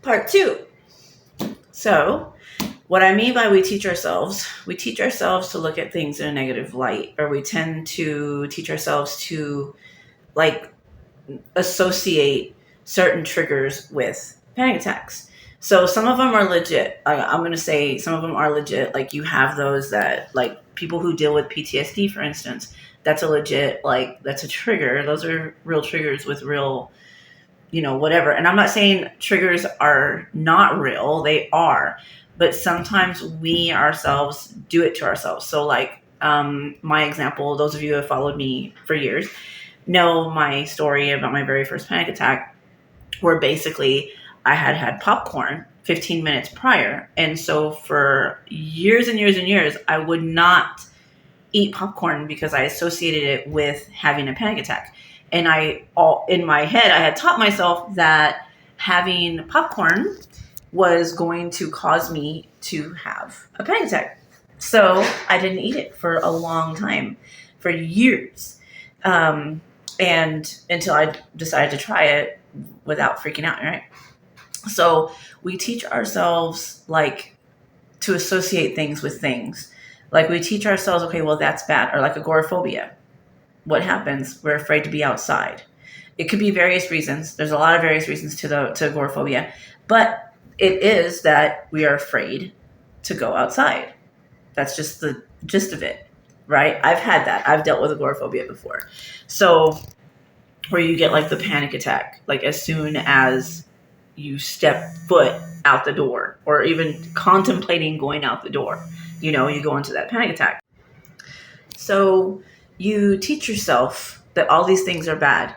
Part two. So, what I mean by we teach ourselves to look at things in a negative light, or we tend to teach ourselves to like associate certain triggers with panic attacks. So some of them are legit. I'm going to say some of them are legit. Like you have those that, like people who deal with PTSD, for instance, that's a legit, like that's a trigger. Those are real triggers with real, whatever. And I'm not saying triggers are not real. They are. But sometimes we ourselves do it to ourselves. So like my example, those of you who have followed me for years, know my story about my very first panic attack, where basically I had popcorn 15 minutes prior. And so for years and years and years, I would not eat popcorn because I associated it with having a panic attack. And in my head, I had taught myself that having popcorn was going to cause me to have a panic attack. So I didn't eat it for a long time, for years. And until I decided to try it without freaking out, right? So we teach ourselves like to associate things with things. Like we teach ourselves, okay, well that's bad. Or like agoraphobia. What happens? We're afraid to be outside. It could be various reasons. There's a lot of various reasons to agoraphobia, but it is that we are afraid to go outside. That's just the gist of it, right? I've had that. I've dealt with agoraphobia before. So where you get like the panic attack, like as soon as you step foot out the door or even contemplating going out the door, you go into that panic attack. So you teach yourself that all these things are bad.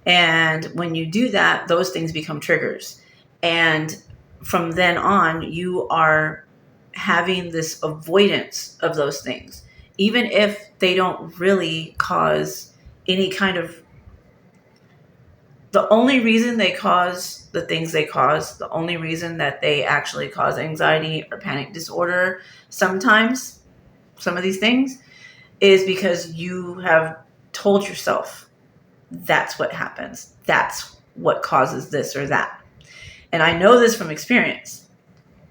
And when you do that, those things become triggers. And from then on, you are having this avoidance of those things, even if they don't really cause any kind of. The only reason they cause the things they cause, the only reason that they actually cause anxiety or panic disorder, sometimes, some of these things, is because you have told yourself that's what happens. That's what causes this or that. And I know this from experience,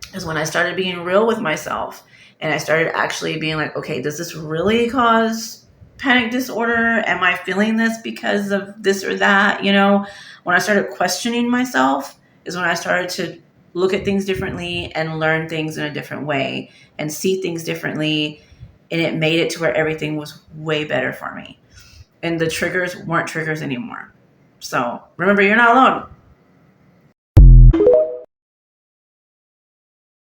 because when I started being real with myself and I started actually being like, okay, does this really cause panic disorder? Am I feeling this because of this or that? When I started questioning myself is when I started to look at things differently and learn things in a different way and see things differently. And it made it to where everything was way better for me. And the triggers weren't triggers anymore. So remember, you're not alone.